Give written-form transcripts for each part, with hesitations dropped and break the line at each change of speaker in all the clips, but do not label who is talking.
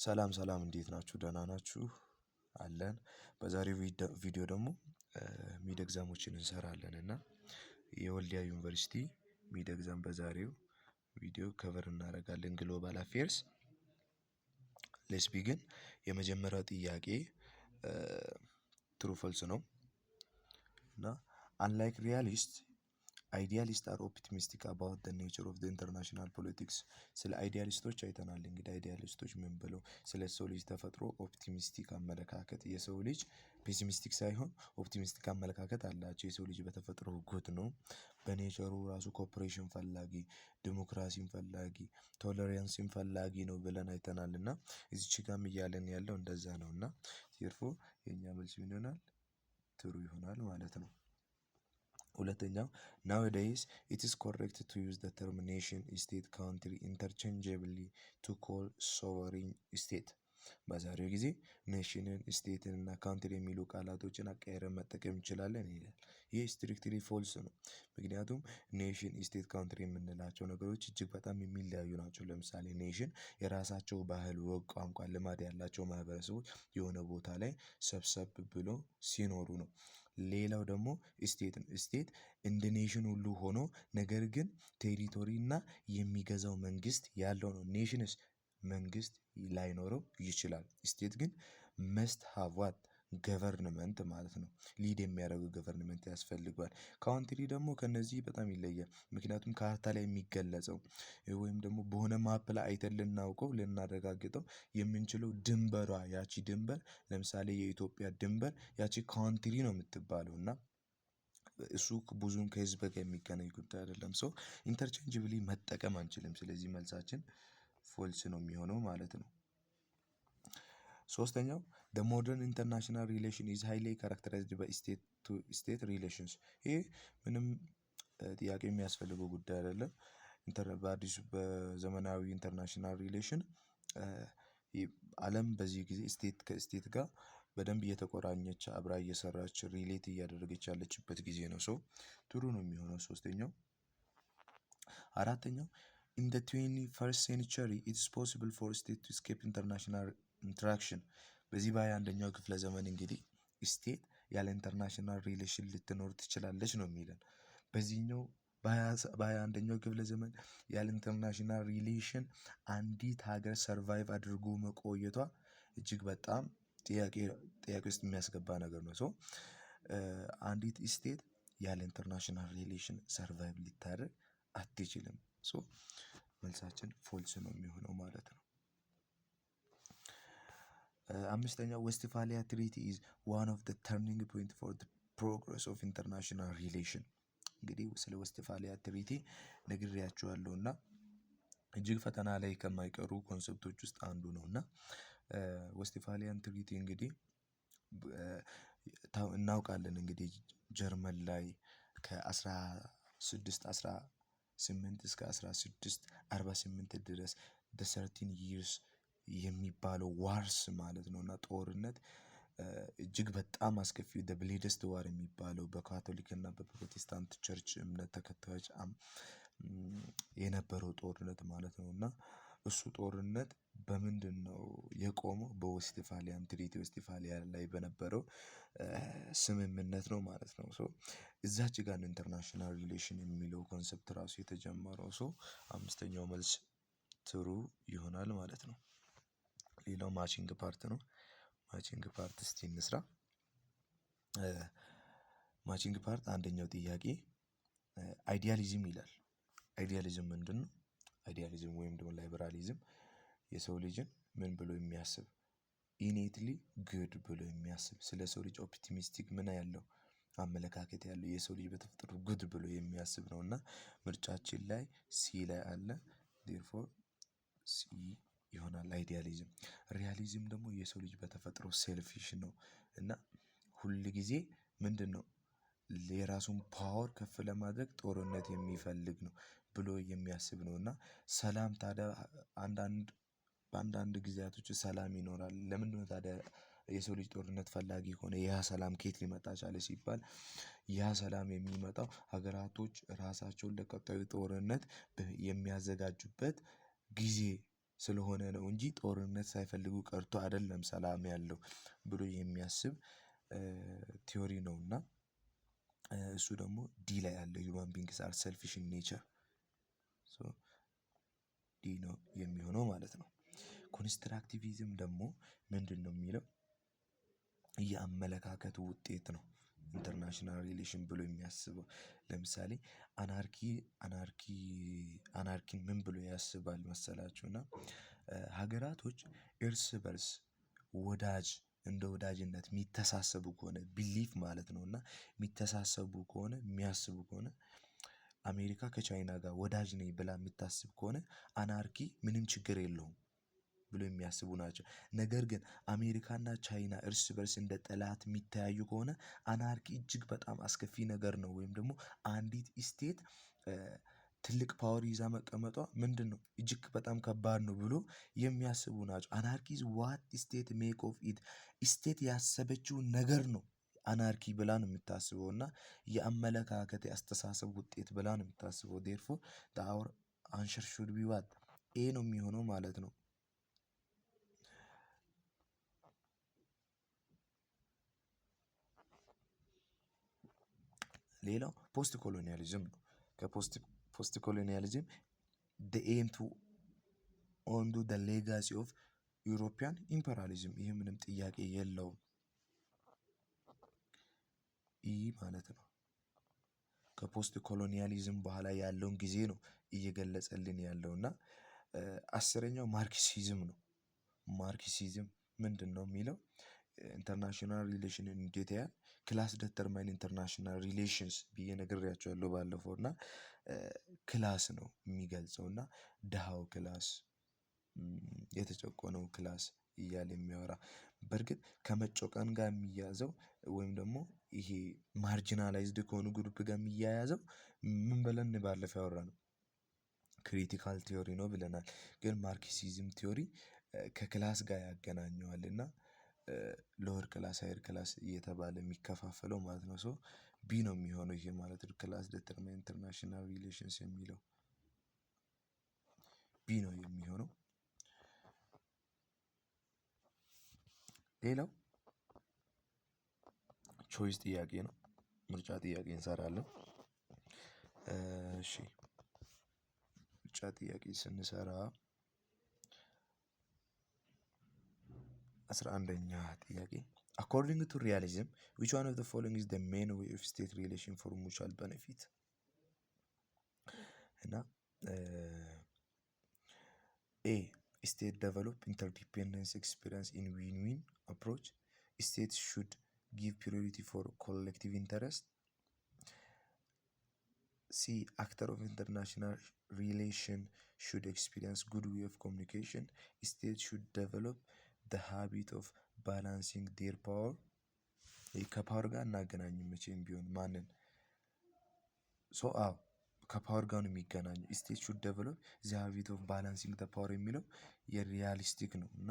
ሰላም ሰላም እንዴት ናችሁ? ደህና ናችሁ? አለን። በዛሬው ቪዲዮ ደግሞ ሚድ ኤግዛሞችን እንሰራለን እና የወልዲያ ዩኒቨርሲቲ ሚድ ኤግዛም በዛሬው ቪዲዮ ከቨር እናደርጋለን። ግሎባል አፌርስ ሌትስ ቢግን። የመጀመሪያው ጥያቄ ትሩ ፎልስ ነው እና አንላይክ ሪያሊስት አይዲያሊስት አር ኦፕቲሚስቲክ አባውት ዘ ኔቸር ኦፍ ዘ ኢንተርናሽናል ፖለቲክስ። ስለ አይዲያሊስቶች አይተናል። እንግዲህ አይዲያሊስቶች ምን ብለው ስለ ሰው ልጅ ተፈጥሮ ኦፕቲሚስቲክ አመለካከት፣ የሰው ልጅ ፔሲሚስቲክ ሳይሆን ኦፕቲሚስቲክ አመለካከት አላቸው። የሰው ልጅ በተፈጥሮ ጉድ ነው፣ በኔቸሩ ራሱ ኮኦፕሬሽን ፈላጊ፣ ዲሞክራሲን ፈላጊ፣ ቶለራንስን ፈላጊ ነው ብለን አይተናል እና እዚች ጋም እያለን ያለው እንደዛ ነው እና ቴርፎ የኛ መልስ ምን ይሆናል? ትሩ ይሆናል ማለት ነው። ሁለተኛው nowadays it is correct to use the term nation state country interchangeably to call sovereign state። በዛሬው ጊዜ ኔሽንን ስቴትን እና ካንትሪ የሚሉ ቃላቶችን አቀያይረን መጠቀም እንችላለን ይላል። ይህ ስትሪክትሊ ፎልስ ነው። ምክንያቱም ኔሽን ስቴት ካንትሪ የምንላቸው ነገሮች እጅግ በጣም የሚለያዩ ናቸው። ለምሳሌ ኔሽን የራሳቸው ባህል፣ ወግ፣ ቋንቋ፣ ልማድ ያላቸው ማህበረሰቦች የሆነ ቦታ ላይ ሰብሰብ ብሎ ሲኖሩ ነው። ሌላው ደግሞ ስቴት እንደ ኔሽን ሁሉ ሆኖ ነገር ግን ቴሪቶሪ እና የሚገዛው መንግስት ያለው ነው። ኔሽንስ መንግስት ላይኖረው ይችላል። ስቴት ግን መስት ሃቭ ዋት ገቨርንመንት ማለት ነው። ሊድ የሚያደርገው ገቨርንመንት ያስፈልገዋል። ካውንትሪ ደግሞ ከነዚህ በጣም ይለያል። ምክንያቱም ካርታ ላይ የሚገለጸው ወይም ደግሞ በሆነ ማፕ ላይ አይተን ልናውቀው ልናረጋግጠው የምንችለው ድንበሯ ያቺ ድንበር ለምሳሌ የኢትዮጵያ ድንበር ያቺ ካውንትሪ ነው የምትባለው እና እሱ ብዙም ከህዝብ ጋር የሚገናኝ ጉዳይ አይደለም። ሰው ኢንተርቼንጅብሊ መጠቀም አንችልም። ስለዚህ መልሳችን ፎልስ ነው የሚሆነው ማለት ነው። ሶስተኛው the modern international relation is highly characterized by state to state relations። ይሄ ምንም ጥያቄ የሚያስፈልገው ጉዳይ አይደለም። በአዲሱ በዘመናዊ ኢንተርናሽናል ሪሌሽን ዓለም በዚህ ጊዜ ስቴት ከስቴት ጋር በደንብ እየተቆራኘች አብራ እየሰራች ሪሌት እያደረገች ያለችበት ጊዜ ነው። ሰው ጥሩ ነው የሚሆነው ሶስተኛው። አራተኛው in the 21st century it is possible for state to escape international interaction። በዚህ በ21ኛው ክፍለ ዘመን እንግዲህ ስቴት ያለ ኢንተርናሽናል ሪሌሽን ልትኖር ትችላለች ነው የሚለን። በዚህኛው በ21ኛው ክፍለ ዘመን ያለ ኢንተርናሽናል ሪሌሽን አንዲት ሀገር ሰርቫይቭ አድርጎ መቆየቷ እጅግ በጣም ጥያቄ ውስጥ የሚያስገባ ነገር ነው። ሶ አንዲት ስቴት ያለ ኢንተርናሽናል ሪሌሽን ሰርቫይቭ ልታደርግ አትችልም። ሶ መልሳችን ፎልስ ነው የሚሆነው ማለት ነው። አምስተኛው ዌስትፋሊያ ትሪቲ ኢዝ ዋን ኦፍ ዘ ተርኒንግ ፖይንት ፎር ዘ ፕሮግረስ ኦፍ ኢንተርናሽናል ሪሌሽን። እንግዲህ ስለ ዌስትፋሊያ ትሪቲ ነግሬያችኋለሁ እና እጅግ ፈተና ላይ ከማይቀሩ ኮንሰፕቶች ውስጥ አንዱ ነው እና ዌስትፋሊያን ትሪቲ እንግዲህ እናውቃለን እንግዲህ ጀርመን ላይ ከ1618 እስከ 1648 ድረስ the 13 years የሚባለው ዋርስ ማለት ነው እና ጦርነት እጅግ በጣም አስከፊ the bloodiest war የሚባለው በካቶሊክ እና በፕሮቴስታንት ቸርች እምነት ተከታዮች የነበረው ጦርነት ማለት ነው እና እሱ ጦርነት በምንድነው የቆመው? በዌስትፋሊያን ትሪቲ ዌስትፋሊያ ላይ በነበረው ስምምነት ነው ማለት ነው። ሶ እዛች ጋር ኢንተርናሽናል ሪሌሽን የሚለው ኮንሰፕት ራሱ የተጀመረው። ሶ አምስተኛው መልስ ትሩ ይሆናል ማለት ነው። ሌላው ማቺንግ ፓርት ነው። ማቺንግ ፓርት እስቲ እንስራ። ማቺንግ ፓርት አንደኛው ጥያቄ አይዲያሊዝም ይላል። አይዲያሊዝም ምንድነው? አይዲያሊዝም ወይም ደግሞ ላይበራሊዝም የሰው ልጅን ምን ብሎ የሚያስብ ኢኔትሊ ጉድ ብሎ የሚያስብ ስለ ሰው ልጅ ኦፕቲሚስቲክ ምን ያለው አመለካከት ያለው የሰው ልጅ በተፈጥሮ ጉድ ብሎ የሚያስብ ነው እና ምርጫችን ላይ ሲ ላይ አለ። ዴርፎር ሲ ይሆናል አይዲያሊዝም። ሪያሊዝም ደግሞ የሰው ልጅ በተፈጥሮ ሴልፊሽ ነው እና ሁል ጊዜ ምንድነው የራሱን ፓወር ከፍ ለማድረግ ጦርነት የሚፈልግ ነው ብሎ የሚያስብ ነው እና ሰላም ታዲያ በአንዳንድ ጊዜያቶች ሰላም ይኖራል። ለምንድነው ታዲያ የሰው ልጅ ጦርነት ፈላጊ ሆነ? ያ ሰላም ከየት ሊመጣ ቻለ ሲባል ያ ሰላም የሚመጣው ሀገራቶች ራሳቸውን ለቀጣዩ ጦርነት የሚያዘጋጁበት ጊዜ ስለሆነ ነው እንጂ ጦርነት ሳይፈልጉ ቀርቶ አይደለም ሰላም ያለው ብሎ የሚያስብ ቲዮሪ ነው። እና እሱ ደግሞ ዲ ላይ ያለው ሂውማን ቢንግስ አር ሰልፊሽ ኢን ኔቸር ዲ ነው የሚሆነው ማለት ነው። ኮንስትራክቲቪዝም ደግሞ ምንድን ነው የሚለው የአመለካከቱ ውጤት ነው። ኢንተርናሽናል ሪሌሽን ብሎ የሚያስበው ለምሳሌ አናርኪን ምን ብሎ ያስባል መሰላችሁ? እና ሀገራቶች እርስ በርስ ወዳጅ እንደ ወዳጅነት የሚተሳሰቡ ከሆነ ቢሊፍ ማለት ነው እና የሚተሳሰቡ ከሆነ የሚያስቡ ከሆነ አሜሪካ ከቻይና ጋር ወዳጅ ነኝ ብላ የምታስብ ከሆነ አናርኪ ምንም ችግር የለውም ብሎ የሚያስቡ ናቸው። ነገር ግን አሜሪካና ቻይና እርስ በርስ እንደ ጠላት የሚተያዩ ከሆነ አናርኪ እጅግ በጣም አስከፊ ነገር ነው። ወይም ደግሞ አንዲት ስቴት ትልቅ ፓወር ይዛ መቀመጧ ምንድን ነው እጅግ በጣም ከባድ ነው ብሎ የሚያስቡ ናቸው። አናርኪዝ ዋት ስቴት ሜክ ኦፍ ኢት ስቴት ያሰበችው ነገር ነው አናርኪ ብላ ነው የምታስበው እና የአመለካከት የአስተሳሰብ ውጤት ብላ ነው የምታስበው። ዴርፎር አወር አንሸር ሹድ ቢ ዋት ኤ ነው የሚሆነው ማለት ነው። ሌላው ፖስት ኮሎኒያሊዝም ነው። ከፖስት ኮሎኒያሊዝም the aim to undo the legacy of European imperialism ይህ ምንም ጥያቄ የለውም። ይህ ማለት ነው ከፖስት ኮሎኒያሊዝም በኋላ ያለውን ጊዜ ነው እየገለጸልን ያለው እና አስረኛው ማርክሲዝም ነው። ማርክሲዝም ምንድን ነው የሚለው ኢንተርናሽናል ሪሌሽን እንዴት ያህል ክላስ ዲተርማይን ኢንተርናሽናል ሪሌሽንስ ብዬ ነግሬያቸዋለሁ ባለፈው እና ክላስ ነው የሚገልጸው እና ድሃው ክላስ የተጨቆነው ክላስ እያለ የሚያወራ በእርግጥ ከመጨቆን ጋር የሚያዘው ወይም ደግሞ ይሄ ማርጂናላይዝድ ከሆኑ ግሩፕ ጋር የሚያያዘው ምን ብለን ባለፈው ያወራነው ክሪቲካል ቲዮሪ ነው ብለናል። ግን ማርክሲዝም ቲዮሪ ከክላስ ጋር ያገናኘዋል እና ሎወር ክላስ ሃየር ክላስ እየተባለ የሚከፋፈለው ማለት ነው። ሶ ቢ ነው የሚሆነው ይሄ ማለት ነው። ክላስ ዲተርማይን ኢንተርናሽናል ሪሌሽንስ የሚለው ቢ ነው የሚሆነው። ሌላው ቾይስ ጥያቄ ነው። ምርጫ ጥያቄ እንሰራለን። እሺ ምርጫ ጥያቄ ስንሰራ 11ኛ ጥያቄ according to realism which one of the following is the main way of state relation for mutual benefit እና A state develop interdependence experience in win-win approach states should give priority for collective interest C actor of international relation should experience good way of communication states should develop the habit of balancing their power ከፓወር ጋር እናገናኝም መቼም ቢሆን ማንን ከፓወር ጋር ነው የሚገናኘው። ስቴት ሹድ ዴቨሎፕ ዘ ሃቢት ኦፍ ባላንሲንግ ዘ ፓወር የሚለው የሪያሊስቲክ ነው እና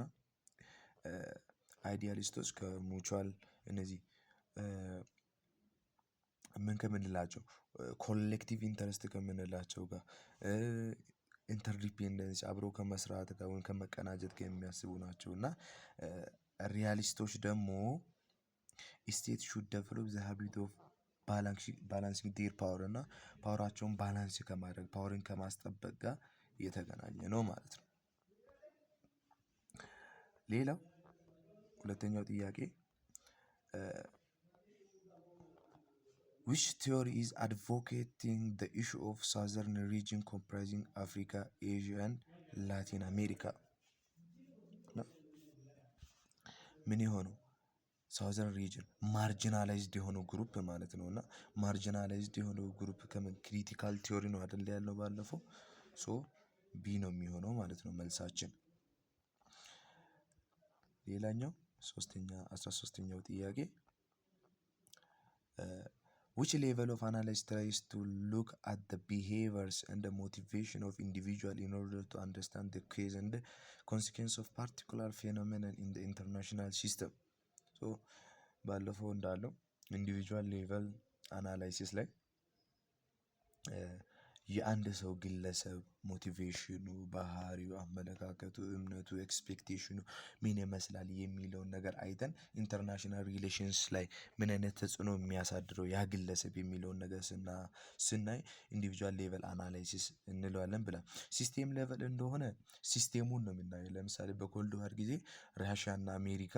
አይዲያሊስቶች ከሙቹዋል እነዚህ ምን ከምንላቸው ኮሌክቲቭ ኢንተረስት ከምንላቸው ጋር ኢንተርዲፔንደንስ አብሮ ከመስራት ጋር ወይም ከመቀናጀት ጋር የሚያስቡ ናቸው እና ሪያሊስቶች ደግሞ ስቴት ሹድ ዴቨሎፕ ዘ ሃቢት ኦፍ ባላንሲንግ ዴር ፓወር እና ፓወራቸውን ባላንስ ከማድረግ ፓወርን ከማስጠበቅ ጋር የተገናኘ ነው ማለት ነው። ሌላው ሁለተኛው ጥያቄ which theory is advocating the issue of southern region comprising Africa, Asia and Latin America ምን የሆነው ሳውዘርን ሪጅን ማርጂናላይዝድ የሆነው ግሩፕ ማለት ነው እና ማርጂናላይዝድ የሆነው ግሩፕ ከምን ክሪቲካል ቲዮሪ ነው አይደል ያልነው ባለፈው። ሶ ቢ ነው የሚሆነው ማለት ነው መልሳችን። ሌላኛው 13ኛው ጥያቄ which level of analysis tries to look at the behaviors and the motivation of individual in order to understand the cause and the consequence of particular phenomenon in the international system so ባለፈው እንዳለው ኢንዲቪጁዋል ሌቨል አናላይሲስ ላይ የአንድ ሰው ግለሰብ ሞቲቬሽኑ፣ ባህሪው፣ አመለካከቱ፣ እምነቱ፣ ኤክስፔክቴሽኑ ምን ይመስላል የሚለውን ነገር አይተን ኢንተርናሽናል ሪሌሽንስ ላይ ምን አይነት ተጽዕኖ የሚያሳድረው ያ ግለሰብ የሚለውን ነገር ስናይ ኢንዲቪጁዋል ሌቨል አናላይሲስ እንለዋለን ብላ ሲስቴም ሌቨል እንደሆነ ሲስቴሙን ነው የምናየው። ለምሳሌ በኮልድ ዋር ጊዜ ራሽያ እና አሜሪካ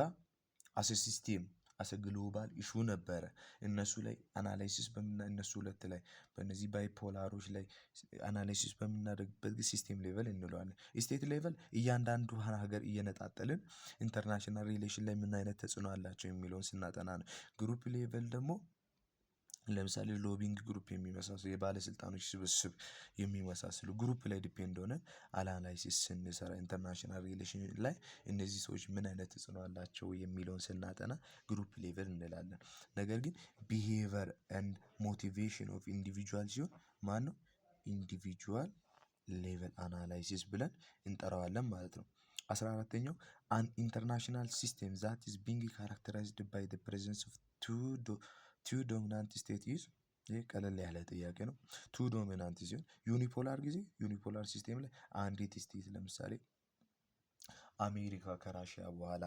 አሰ ሲስቴም አሰ ግሎባል ኢሹ ነበረ። እነሱ ላይ አናላይሲስ እነሱ ሁለት ላይ በእነዚህ ባይፖላሮች ላይ አናላይሲስ በምናደርግበት ጊዜ ሲስቴም ሌቨል እንለዋለን። ስቴት ሌቨል እያንዳንዱ ሀገር እየነጣጠልን ኢንተርናሽናል ሪሌሽን ላይ ምን አይነት ተጽዕኖ አላቸው የሚለውን ስናጠና ነው። ግሩፕ ሌቨል ደግሞ ለምሳሌ ሎቢንግ ግሩፕ የሚመሳሰሉ የባለስልጣኖች ስብስብ የሚመሳሰሉ ግሩፕ ላይ ዲፔንድ ሆነ አናላይሲስ ስንሰራ ኢንተርናሽናል ሪሌሽን ላይ እነዚህ ሰዎች ምን አይነት ተጽዕኖ አላቸው የሚለውን ስናጠና ግሩፕ ሌቨል እንላለን። ነገር ግን ቢሄቨር ኤንድ ሞቲቬሽን ኦፍ ኢንዲቪጁዋል ሲሆን ማን ነው ኢንዲቪጁዋል ሌቨል አናላይሲስ ብለን እንጠራዋለን ማለት ነው። 14ኛው አን ኢንተርናሽናል ሲስተም ዛት ኢዝ ቢንግ ካራክተራይዝድ ባይ ዘ ፕሬዘንስ ኦፍ ቱ ዶሚናንት ስቴት ኢዝ። ይህ ቀለል ያለ ጥያቄ ነው። ቱ ዶሚናንት ሲሆን ዩኒፖላር ጊዜ ዩኒፖላር ሲስቴም ላይ አንዲት ስቴት ለምሳሌ አሜሪካ ከራሽያ በኋላ፣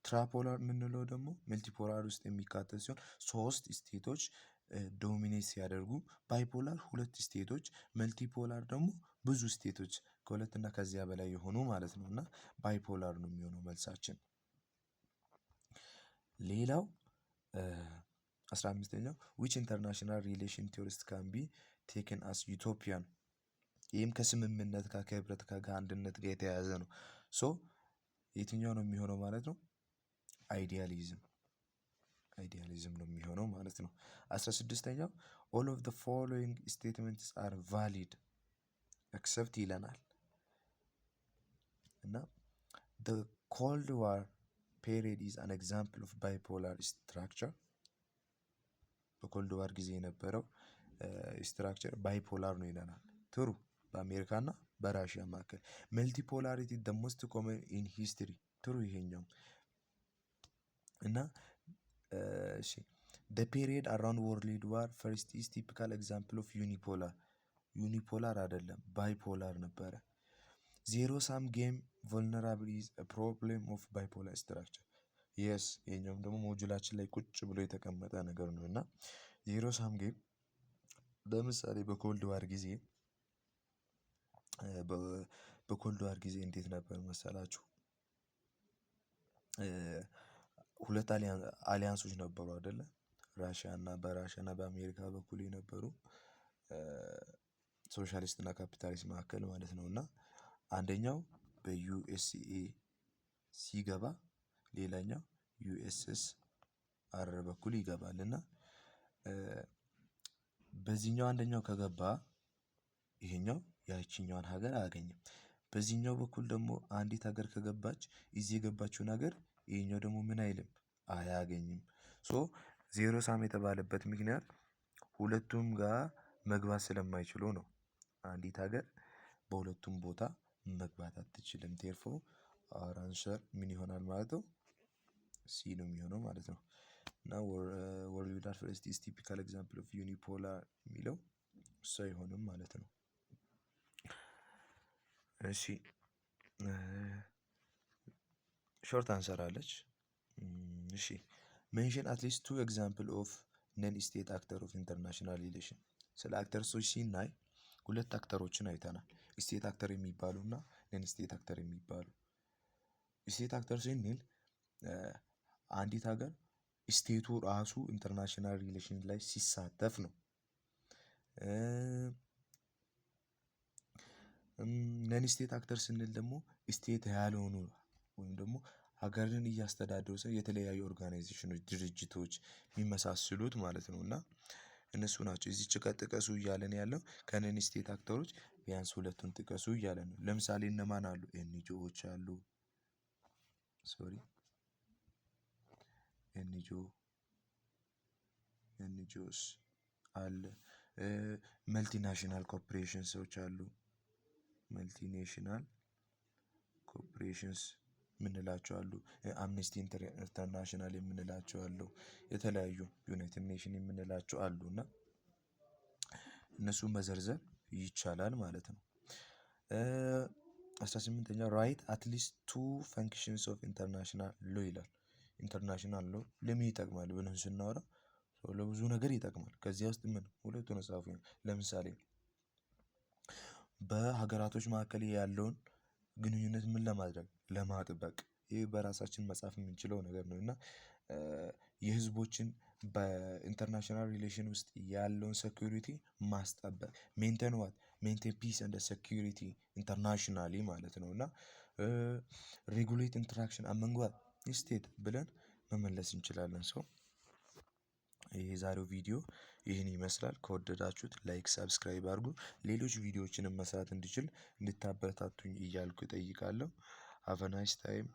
ትራፖላር የምንለው ደግሞ መልቲፖላር ውስጥ የሚካተት ሲሆን ሶስት ስቴቶች ዶሚኔት ሲያደርጉ፣ ባይፖላር ሁለት ስቴቶች፣ መልቲፖላር ደግሞ ብዙ ስቴቶች ከሁለት እና ከዚያ በላይ የሆኑ ማለት ነው። እና ባይፖላር ነው የሚሆነው መልሳችን። ሌላው 15ኛው ዊች ኢንተርናሽናል ሪሌሽን ቴዎሪስት ካን ቢ ቴክን አስ ዩቶፒያን። ይህም ከስምምነት ጋር ከህብረት ጋር አንድነት ጋር የተያያዘ ነው። ሶ የትኛው ነው የሚሆነው ማለት ነው? አይዲያሊዝም ነው የሚሆነው ማለት ነው። 16ኛው ኦል ኦፍ ዘ ፎሎዊንግ ስቴትመንትስ አር ቫሊድ ኤክሰፕት ይለናል እና the cold war period is an example of bipolar structure። በኮልድ ዋር ጊዜ የነበረው ስትራክቸር ባይፖላር ነው ይለናል። ትሩ በአሜሪካ እና በራሽያ መካከል። መልቲፖላሪቲ the most common in history ትሩ ይሄኛው እና እሺ the period around world war first is typical example of ዩኒፖላር አይደለም ባይፖላር ነበረ። ዜሮ ሳም ጌም vulnerable is a problem of bipolar structure። የስ ይሄኛውም ደግሞ ሞጁላችን ላይ ቁጭ ብሎ የተቀመጠ ነገር ነው እና ዜሮ ሳም ጌም ለምሳሌ በኮልድ ዋር ጊዜ እንዴት ነበር መሰላችሁ? ሁለት አሊያንሶች ነበሩ አይደለ? ራሽያ እና በአሜሪካ በኩል የነበሩ ሶሻሊስት እና ካፒታሊስት መካከል ማለት ነው። እና አንደኛው በዩኤስኤ ሲገባ ሌላኛው ዩኤስኤስአር በኩል ይገባል እና በዚህኛው አንደኛው ከገባ ይሄኛው ያቺኛዋን ሀገር አያገኝም። በዚህኛው በኩል ደግሞ አንዲት ሀገር ከገባች እዚህ የገባችውን ሀገር ይሄኛው ደግሞ ምን አይልም አያገኝም። ሶ ዜሮ ሳም የተባለበት ምክንያት ሁለቱም ጋር መግባት ስለማይችሉ ነው። አንዲት ሀገር በሁለቱም ቦታ መግባት አትችልም። ቴርፎ አወር አንሰር ምን ይሆናል ማለት ነው? ሲ ነው የሚሆነው ማለት ነው። እና ወርልድ ዋር ፈርስት ኢዝ ቲፒካል ኤግዛምፕል ኦፍ ዩኒፖላር የሚለው እሱ አይሆንም ማለት ነው። እሺ ሾርት አንሰር አለች። እሺ ሜንሽን አትሊስት ቱ ኤግዛምፕል ኦፍ ነን ስቴት አክተር ኦፍ ኢንተርናሽናል ሪሌሽን። ስለ አክተርሶች ሲናይ ሁለት አክተሮችን አይተናል። ስቴት አክተር የሚባሉ እና ነን ስቴት አክተር የሚባሉ። ስቴት አክተር ስንል አንዲት ሀገር ስቴቱ ራሱ ኢንተርናሽናል ሪሌሽን ላይ ሲሳተፍ ነው። ነን ስቴት አክተር ስንል ደግሞ ስቴት ያልሆኑ ወይም ደግሞ ሀገርን እያስተዳደሩ ሰው የተለያዩ ኦርጋናይዜሽኖች፣ ድርጅቶች የሚመሳስሉት ማለት ነው። እና እነሱ ናቸው። እዚች ጋር ጥቀሱ እያለን ያለው ከነን ስቴት አክተሮች ቢያንስ ሁለቱን ጥቀሱ እያለን ነው። ለምሳሌ እነማን አሉ? ኤንጂኦዎች አሉ። ኤንጂኦስ አለ። መልቲናሽናል ኮርፖሬሽንሶች አሉ። መልቲኔሽናል ኮርፖሬሽንስ የምንላቸው አሉ። አምነስቲ ኢንተርናሽናል የምንላቸው አሉ። የተለያዩ ዩናይትድ ኔሽን የምንላቸው አሉ። እና እነሱን መዘርዘር ይቻላል ማለት ነው። 18ኛ ራይት አትሊስት ቱ ፈንክሽንስ ኦፍ ኢንተርናሽናል ሎ ይላል። ኢንተርናሽናል ሎ ለምን ይጠቅማል ብለን ስናወራ ለብዙ ነገር ይጠቅማል። ከዚያ ውስጥ ምን ሁለቱን ጻፉ። ለምሳሌ በሀገራቶች መካከል ያለውን ግንኙነት ምን ለማድረግ ለማጥበቅ፣ ይህ በራሳችን መጻፍ የምንችለው ነገር ነው እና የህዝቦችን በኢንተርናሽናል ሪሌሽን ውስጥ ያለውን ሴኩሪቲ ማስጠበቅ ሜንቴን ሜንቴን ፒስ ኤንድ ሴኩሪቲ ኢንተርናሽናሊ ማለት ነው እና ሬጉሌት ኢንተራክሽን አመንግ ስቴት ብለን መመለስ እንችላለን። ሰው ይሄ የዛሬው ቪዲዮ ይህን ይመስላል። ከወደዳችሁት ላይክ፣ ሰብስክራይብ አድርጉ። ሌሎች ቪዲዮዎችንም መስራት እንድችል እንድታበረታቱኝ እያልኩ እጠይቃለሁ። ሃቭ አ ናይስ ታይም።